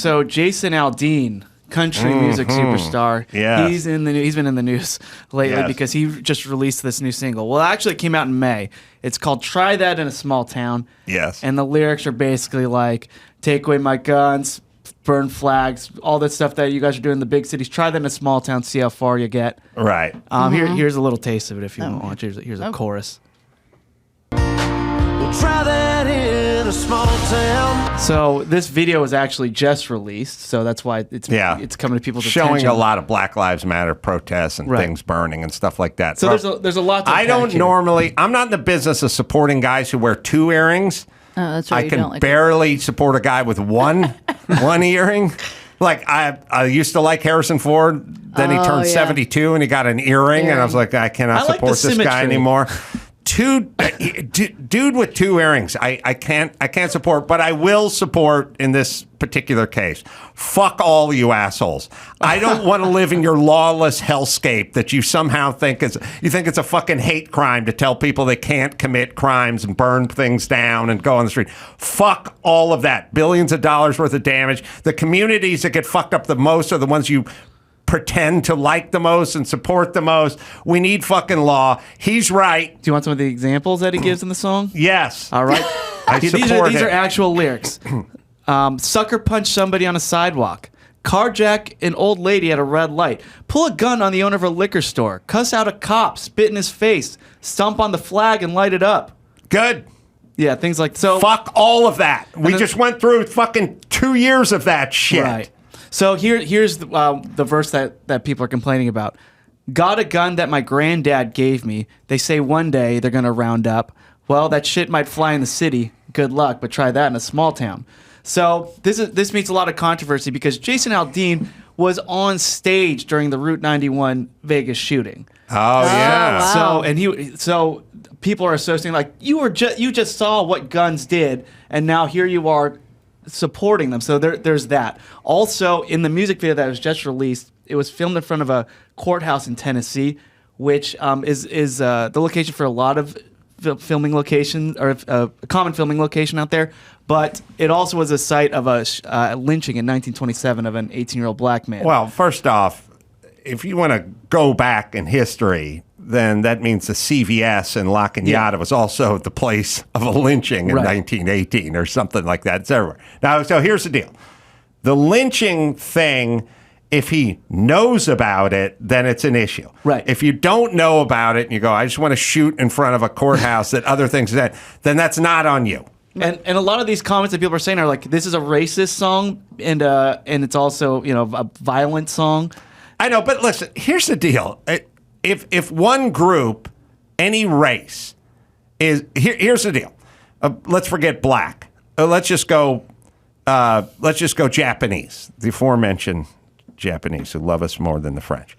So Jason Aldean, country music superstar. Yes. He's been in the news lately because he just released this new single. Well, actually, it came out in May. It's called "Try That in a Small Town." Yes. And the lyrics are basically like, "Take away my guns, burn flags, all that stuff that you guys are doing in the big cities. Try that in a small town, see how far you get." Right. Here's a little taste of it if you want. Here's a chorus. Try that in a small town. So this video was actually just released, so that's why it's coming to people's showing attention. a lot of Black Lives Matter protests and things burning and stuff like that. So there's a lot to I don't here. normally, I'm not in the business of supporting guys who wear 2 earrings. Oh, that's right. I can barely support a guy with one earring. Like I used to like Harrison Ford. Then he turned 72 and he got an earring. And I was like, I cannot support this guy anymore. Dude with 2 earrings, I can't support, but I will support in this particular case. Fuck all you assholes. I don't want to live in your lawless hellscape that you somehow think it's a fucking hate crime to tell people they can't commit crimes and burn things down and go on the street. Fuck all of that. Billions of dollars worth of damage. The communities that get fucked up the most are the ones you pretend to like the most and support the most. We need fucking law. He's right. Do you want some of the examples that he gives in the song? Yes. All right. These are actual lyrics. Sucker punch somebody on a sidewalk. Carjack an old lady at a red light. Pull a gun on the owner of a liquor store. Cuss out a cop. Spit in his face. Stomp on the flag and light it up. Good. Yeah, things like so. Fuck all of that. We just went through fucking 2 years of that shit. Right. So here's the verse that people are complaining about. Got a gun that my granddad gave me. They say one day they're going to round up. Well, that shit might fly in the city. Good luck, but try that in a small town. So this meets a lot of controversy because Jason Aldean was on stage during the Route 91 Vegas shooting. Oh yeah. Wow. So people are associating like you just saw what guns did, and now here you are supporting them. So there's that. Also, in the music video that was just released, it was filmed in front of a courthouse in Tennessee, which is the location for a lot of filming locations, or a common filming location out there. But it also was a site of a lynching in 1927 of an 18-year-old black man. Well, first off, if you want to go back in history, then that means the CVS in La Cañada was also the place of a lynching in 1918 or something like that. It's everywhere. Now, so here's the deal. The lynching thing, if he knows about it, then it's an issue. Right. If you don't know about it and you go, I just want to shoot in front of a courthouse that other things that, then that's not on you. And a lot of these comments that people are saying are like, this is a racist song and it's also, a violent song. I know, but listen, here's the deal. If one group, any race, here's the deal. Let's forget black. Let's just go Japanese. The aforementioned Japanese who love us more than the French.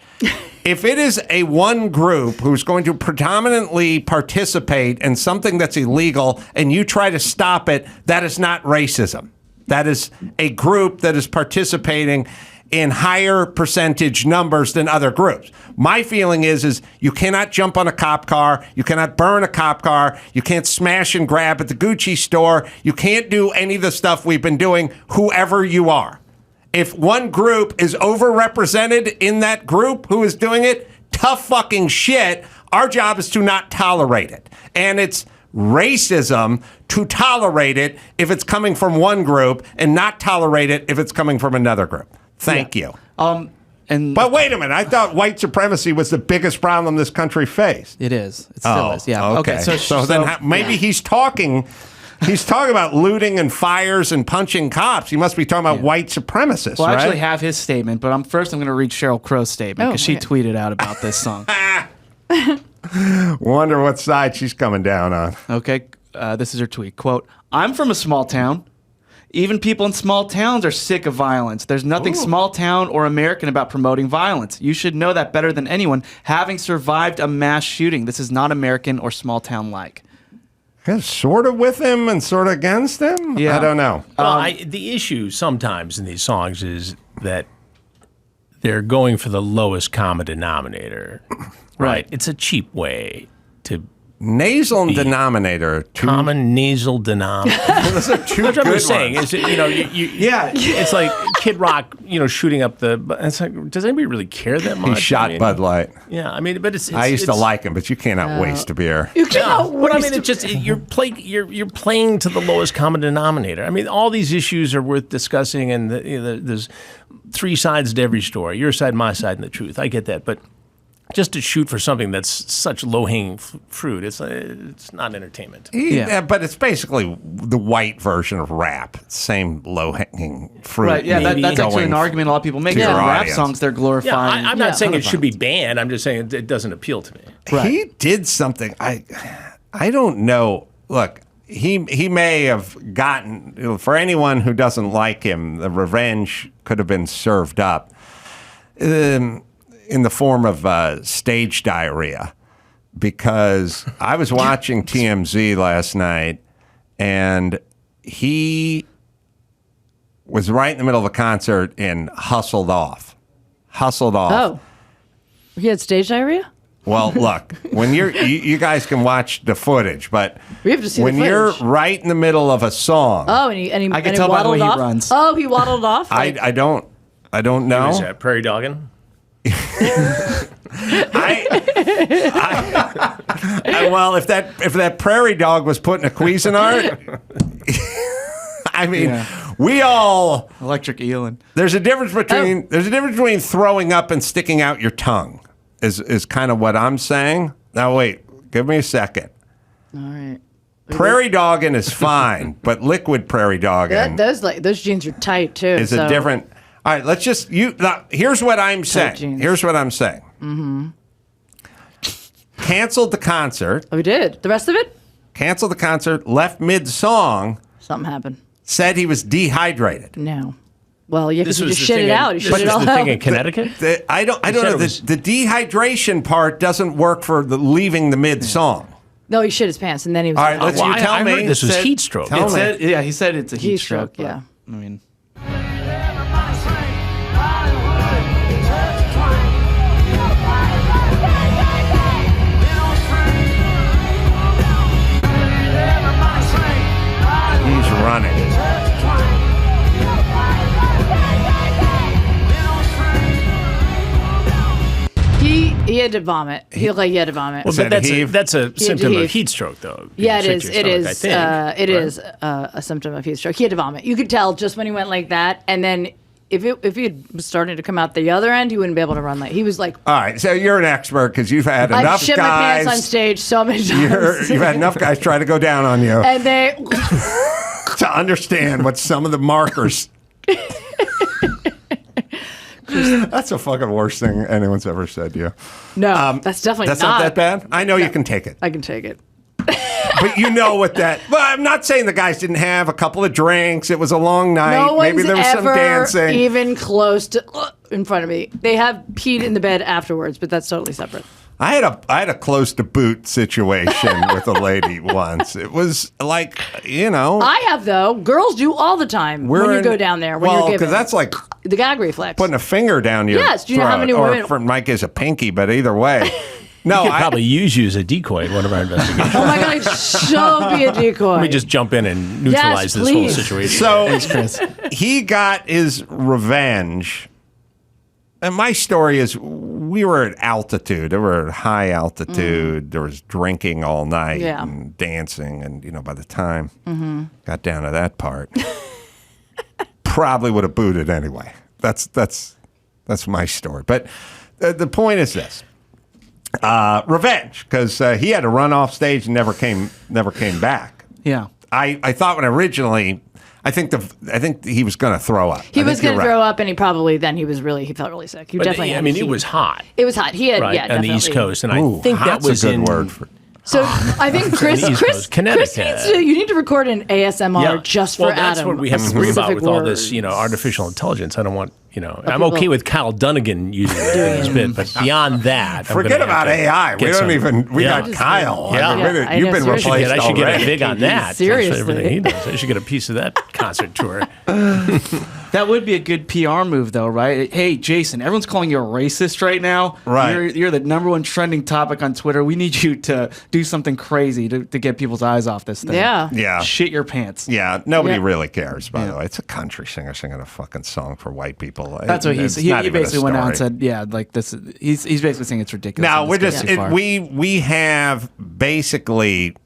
If it is a one group who's going to predominantly participate in something that's illegal and you try to stop it, that is not racism. That is a group that is participating in higher percentage numbers than other groups. My feeling is you cannot jump on a cop car, you cannot burn a cop car, you can't smash and grab at the Gucci store, you can't do any of the stuff we've been doing, whoever you are. If one group is overrepresented in that group who is doing it, tough fucking shit. Our job is to not tolerate it. And it's racism to tolerate it if it's coming from one group and not tolerate it if it's coming from another group. Thank you. But wait a minute. I thought white supremacy was the biggest problem this country faced. It is. It still is. Yeah. Okay. So then maybe he's talking about looting and fires and punching cops. He must be talking about white supremacists, Well, I right? actually have his statement, but I'm going to read Sheryl Crow's statement because she tweeted out about this song. Wonder what side she's coming down on. Okay. This is her tweet. Quote, I'm from a small town. Even people in small towns are sick of violence. There's nothing small town or American about promoting violence. You should know that better than anyone, having survived a mass shooting. This is not American or small town like. Sort of with him and sort of against him? Yeah. I don't know. Well, the issue sometimes in these songs is that they're going for the lowest common denominator. Right. It's a cheap way to Nasal and denominator. Common nasal denominator. Those are two That's what good I'm saying. ones. Yeah. It's like Kid Rock, shooting up the. It's like, does anybody really care that much? He shot Bud Light. Yeah, I mean, but it's. I used to like him, but you cannot waste a beer. You cannot But I waste mean, it's just you're playing to the lowest common denominator. I mean, all these issues are worth discussing, and there's three sides to every story: your side, my side, and the truth. I get that, but just to shoot for something that's such low-hanging fruit, it's not entertainment. Yeah, but it's basically the white version of rap. Same low-hanging fruit. Right, yeah, Maybe that's actually an going argument a lot of people make. to In your rap audience. songs, they're glorifying. Yeah, I'm not saying Yeah. it should be banned. I'm just saying it doesn't appeal to me. Right. He did something. I don't know. Look, he may have gotten, for anyone who doesn't like him, the revenge could have been served up in the form of stage diarrhea, because I was watching TMZ last night and he was right in the middle of a concert and hustled off. Oh, he had stage diarrhea. Well, look, when you guys can watch the footage, but We have to see the when you're footage. right in the middle of a song, Oh, and he I can and tell by the way waddled he off? runs. Oh, he waddled off. Like, I don't know. Is that prairie dogging? Well, if that prairie dog was put in a Cuisinart, I mean, Yeah. we all Electric Elan. there's a difference between throwing up and sticking out your tongue. Is kind of what I'm saying. Now wait, give me a second. all right. Prairie dogging is fine, but liquid prairie dogging Those jeans are tight too. is a different. All right, let's just here's what I'm saying. jeans. Here's what I'm saying. Mm-hmm. Canceled the concert. Oh, we did the rest of it. Canceled the concert. Left mid song. Something happened. Said he was dehydrated. No. Well, yeah, because This you was just the shit thing it in- out. You this shit it was all the thing in out. Connecticut. I don't said know. it was- The dehydration part doesn't work for the leaving the mid song. No, he shit his pants, and then he was. All right, let's Well, you tell I me. heard this was Said- heat stroke. Tell me. Yeah, he said it's a heat, Heat stroke. stroke, yeah. but, I mean, He's running. He had to vomit. He looked like he had to vomit. Well, Said but heave. that's a symptom heave. of heat stroke, though. Yeah, it You is. sick It to your is. stomach, I think, It right? is a symptom of heat stroke. He had to vomit. You could tell just when he went like that, and then if he was starting to come out the other end, he wouldn't be able to run like. He was like, All right, so you're an expert because you've had I've enough shit my pants on guys. stage so many times. You've had enough guys try to go down on you and they, to understand what some of the markers. That's the fucking worst thing anyone's ever said to you. no, that's definitely That's not that bad. I know you can take it, I can take it. but you know what that. Well, I'm not saying the guys didn't have a couple of drinks. It was a long night. No Maybe one's there was some ever dancing. even close to in front of me. They have peed in the bed afterwards, but that's totally separate. I had a close to boot situation with a lady once. It was like, I have though. Girls do all the time when you go down there. When well, you're because giving that's like the gag reflex. putting a finger down your Yes, do you know how throat, many or women- for Mike is a pinky, but either way. No, Could I probably use you as a decoy in one of our investigations. Oh my god, I'd so be a decoy. Let me just jump in and neutralize this whole please. situation. so he got his revenge. And my story is we were at altitude. They were at high altitude. There was drinking all night Yeah. and dancing. And, by the time got down to that part, probably would have booted anyway. That's my story. But the point is this. Revenge, because he had to run off stage and never came back. yeah. I thought when originally, I think he was going to throw up. he was going to throw up, and he felt really sick. He But, definitely. I had mean, heat. it was hot, It was hot. He had right, on the East definitely. Coast, and I think that hot's was a good in word for. So I think Chris Connecticut. needs to. You need to record an ASMR just for well, Adam. that's what we have of to worry about specific with all this, words. artificial intelligence. I don't want, I'm people- okay with Kyle Dunnigan using it in his bit, but beyond that, I'm Forget gonna about have to AI. We get don't some- even. We yeah. got Kyle. Yeah. I mean, I you've know, been seriously. replaced I should get a already. big on that. Seriously. That's everything he does. I should get a piece of that concert tour. That would be a good PR move, though, right? Hey, Jason, everyone's calling you a racist right now. Right. You're the number one trending topic on Twitter. We need you to do something crazy to get people's eyes off this thing. Yeah. Yeah. Shit your pants. Yeah, nobody Yeah. really cares, by the way. It's a country singer singing a fucking song for white people. That's what It's he not even a basically went out and story. said, yeah, like this. He's basically saying it's ridiculous. Now and we're this goes just too far. we have basically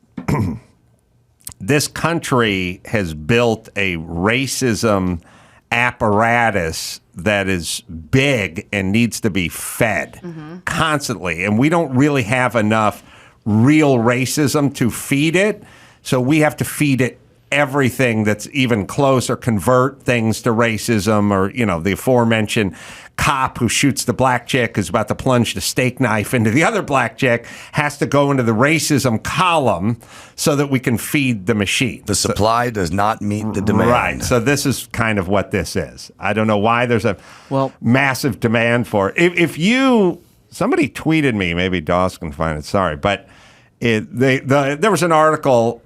this country has built a racism apparatus that is big and needs to be fed constantly, and we don't really have enough real racism to feed it, so we have to feed it everything that's even close or convert things to racism, or the aforementioned cop who shoots the black chick who's about to plunge the steak knife into the other black chick has to go into the racism column so that we can feed the machine. The supply does not meet the demand. Right. So this is kind of what this is. I don't know why there's a massive demand for it. If you, somebody tweeted me, maybe Dawes can find it, sorry, but there was an article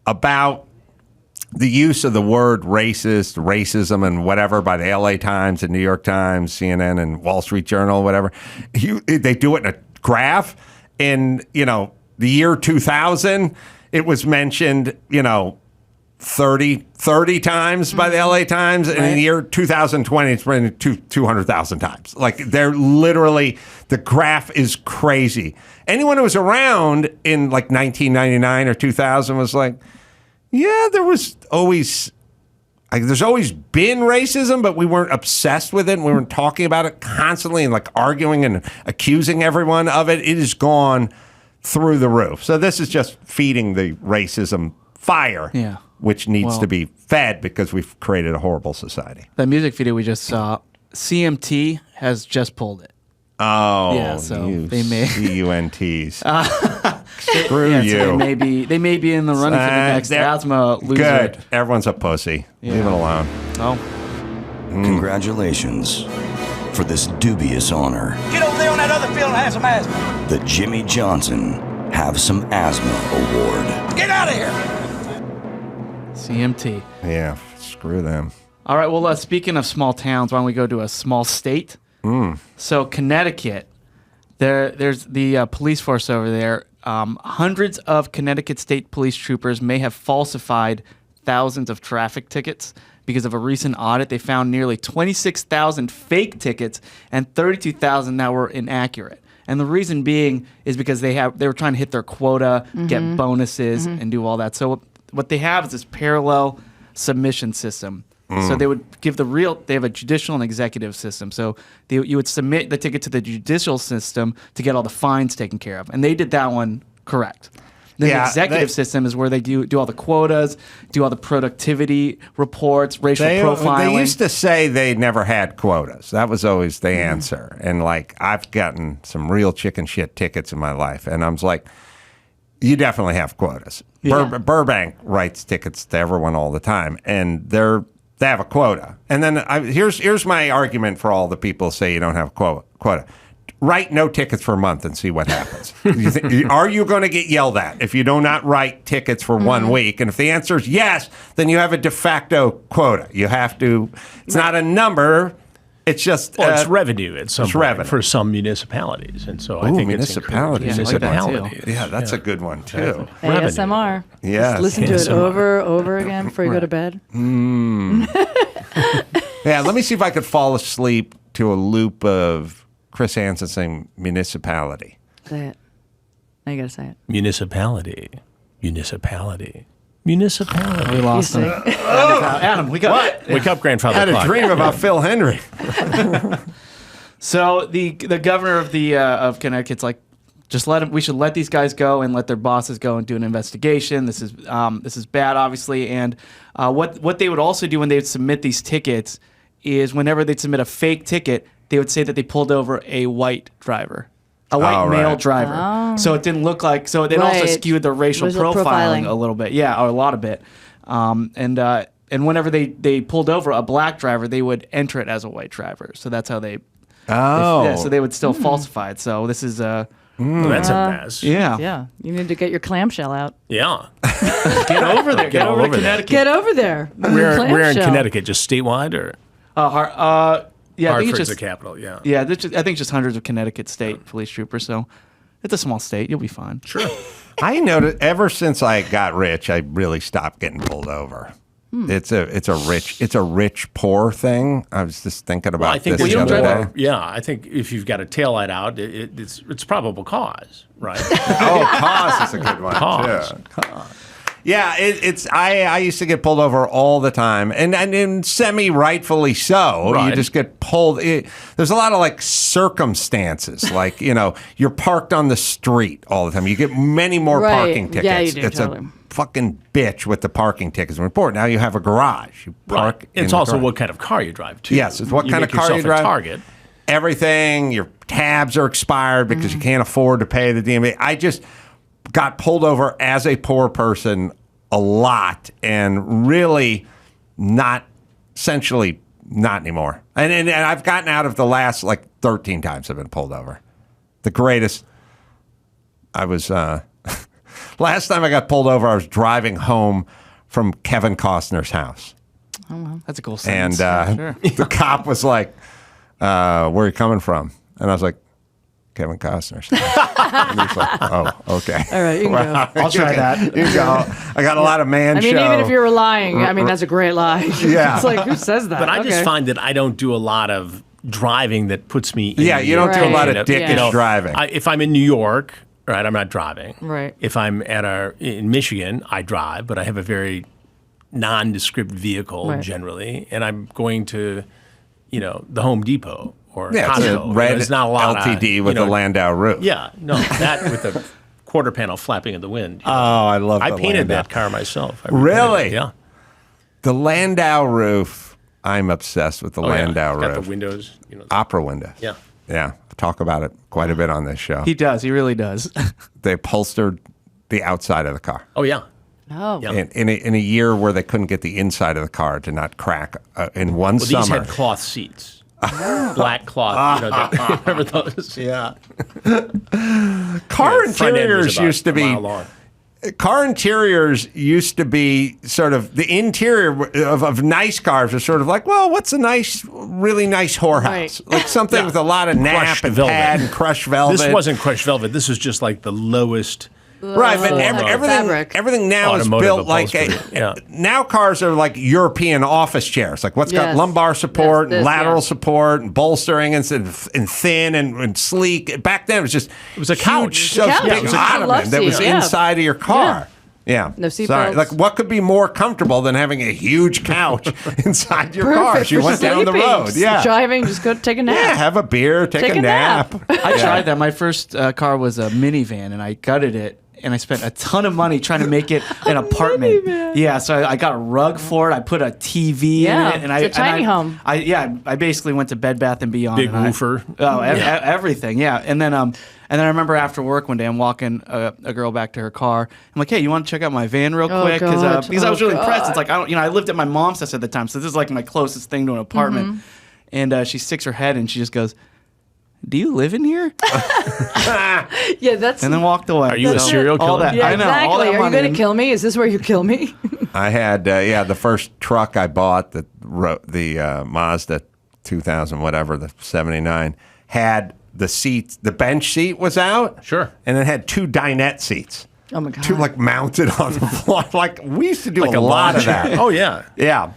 about the use of the word racist, racism, and whatever by the LA Times and New York Times, CNN, and Wall Street Journal, whatever. They do it in a graph. In, the year 2000, it was mentioned, 30 times by the LA Times. And in the year 2020, it's been 200,000 times. Like, they're literally, the graph is crazy. Anyone who was around in like 1999 or 2000 was like, yeah, there's always been racism, but we weren't obsessed with it, and we weren't talking about it constantly and like arguing and accusing everyone of it. It has gone through the roof. So this is just feeding the racism fire, which needs to be fed because we've created a horrible society. The music video we just saw, CMT has just pulled it. Oh, yeah, so you they may CUNTs. Screw you. So they may be in the running for the next asthma loser. Good. Everyone's a pussy. Yeah. Leave it alone. Oh. Congratulations for this dubious honor. Get over there on that other field and have some asthma. The Jimmy Johnson Have Some Asthma Award. Get out of here. CMT. Yeah, screw them. All right, well, speaking of small towns, why don't we go to a small state? So Connecticut, there's the police force over there. Hundreds of Connecticut state police troopers may have falsified thousands of traffic tickets because of a recent audit. They found nearly 26,000 fake tickets and 32,000 that were inaccurate. And the reason being is because they were trying to hit their quota, get bonuses, and do all that. So what they have is this parallel submission system. So they would give they have a judicial and executive system. So you would submit the ticket to the judicial system to get all the fines taken care of. And they did that one correct. Then the executive system is where they do all the quotas, do all the productivity reports, racial profiling. They used to say they never had quotas. That was always the answer. And like, I've gotten some real chicken shit tickets in my life. And I'm like, you definitely have quotas. Yeah. Burbank writes tickets to everyone all the time. And they have a quota. And then here's my argument for all the people who say you don't have a quota. Write no tickets for a month and see what happens. Are you going to get yelled at if you do not write tickets for 1 week? And if the answer is yes, then you have a de facto quota. You have to, it's not a number. It's just it's revenue at some point revenue. for some municipalities, and so I think municipalities. it's I like that too. municipalities. Yeah, that's a good one too. ASMR. Yes. Just listen to it ASMR. over again before you go to bed. Yeah, let me see if I could fall asleep to a loop of Chris Hansen saying municipality. Say it. Now you gotta say it. Municipality. Municipality. We lost him. Adam, we got Wake up, grandfather. I had a clock. dream about Phil Henry. So the governor of Connecticut's like, just let them. We should let these guys go and let their bosses go and do an investigation. This is bad, obviously. And what they would also do when they would submit these tickets is whenever they'd submit a fake ticket, they would say that they pulled over a white driver, a white male driver. Oh. So it didn't look like. So it also Right. skewed the racial profiling a little bit. Yeah, or a lot of it. And whenever they pulled over a black driver, they would enter it as a white driver. So that's how they. So they would still falsify it. So this is Well, that's a mess. yeah. You need to get your clamshell out. Yeah. Get over there. Get over to over there. Connecticut. Get over there. Where in Clamshell. Connecticut? Just statewide or? Yeah, I think it's Hartford's just the capital. Yeah. yeah. I think it's just hundreds of Connecticut State police troopers. So it's a small state. You'll be fine. Sure. I noticed ever since I got rich, I really stopped getting pulled over. It's a rich poor thing. I was just thinking about Well, I think this there's the other more. day. Yeah, I think if you've got a taillight out, it's probable cause, right? Oh, cause is a good one Cause. too. Yeah, I used to get pulled over all the time, and semi rightfully so. You Right. just get pulled. There's a lot of like circumstances, like you're parked on the street all the time. You get many more Right. parking tickets. Yeah, you do, It's totally. a fucking bitch with the parking tickets. Report now. You have a garage. You park. in It's the also garage. what kind of car you drive too. Yes, it's what kind of make car you yourself drive. A target. Everything. Your tabs are expired because you can't afford to pay the DMV. I just got pulled over as a poor person a lot, and really essentially not anymore. And I've gotten out of the last like 13 times I've been pulled over. The greatest. I was last time I got pulled over, I was driving home from Kevin Costner's house. That's a cool And sentence. Sure. the cop was like, where are you coming from? And I was like, Kevin Costner's. And he's like, oh, okay. All right, you can go. I'll try that. You go. I got a lot of man I mean, show. even if you were lying, I mean, that's a great lie. Yeah. It's like, who says that? But I just Okay. find that I don't do a lot of driving that puts me in Yeah, you don't do a Right. lot of You dickish Yeah. driving. If I'm in New York, right, I'm not driving. Right. If I'm in Michigan, I drive, but I have a very nondescript vehicle Right. generally, and I'm going to, the Home Depot or yeah, it's Costco. a red There's not a lot LTD with a Landau roof. Yeah, no, that with the quarter panel flapping in the wind. Oh, I love I the painted Landau. that car myself. I Really? repainted it, yeah. The Landau roof, I'm obsessed with the Oh, yeah. Landau It's got roof. the windows. Opera windows. Yeah. Yeah. I talk about it quite a bit on this show. He does. He really does. They upholstered the outside of the car. Oh yeah. Oh, Yeah. In a year where they couldn't get the inside of the car to not crack in one Well, summer. these had cloth seats. Black cloth. Remember those? Yeah. Yeah, Car front end was interiors about used to a be mile long. car interiors used to be sort of the interior of nice cars was sort of like, well, what's a really nice whorehouse? Right. Like something with a lot of nap Crushed and velvet. pad and crushed velvet. This wasn't crushed velvet. This was just like the lowest. right, but Fabric. everything now is Automotive built like upholstery. Yeah. now cars are like European office chairs, like what's got Yes. lumbar support, This, and lateral yeah. support, and bolstering, and thin and sleek. Back then, it was just was a couch. huge, It was a couch. big It was a ottoman love that was seat, yeah. inside of your car. Yeah. No seat Sorry. belts. Like, what could be more comfortable than having a huge couch inside your car as you for went down the sleeping. road? Just Yeah. driving, just go take a nap. Yeah, have a beer, take a nap. I tried that. My first car was a minivan, and I gutted it. And I spent a ton of money trying to make it an apartment. Yeah, so I got a rug for it. I put a TV Yeah, in it, and it's a tiny home. I basically went to Bed Bath and Beyond. Big and woofer. Everything. Yeah, and then I remember after work one day, I'm walking a girl back to her car. I'm like, hey, you want to check out my van real Oh, quick? God. Because I was Oh, really impressed. God. It's like I lived at my mom's house at the time, so this is like my closest thing to an apartment. And she sticks her head and she just goes, "Do you live in here?" Yeah, that's. And then walked away. Are you a serial all killer? that- yeah, I know. All exactly. that Are you money going in- to kill me? Is this where you kill me? I had, the first truck I bought, the Mazda 2000, whatever, the 79, had the seat, the bench seat was out. Sure. And it had two dinette seats. Oh my God. Two, like, mounted on the floor. Like, we used to do Like a lot of lawn chair. that. Oh yeah. Yeah.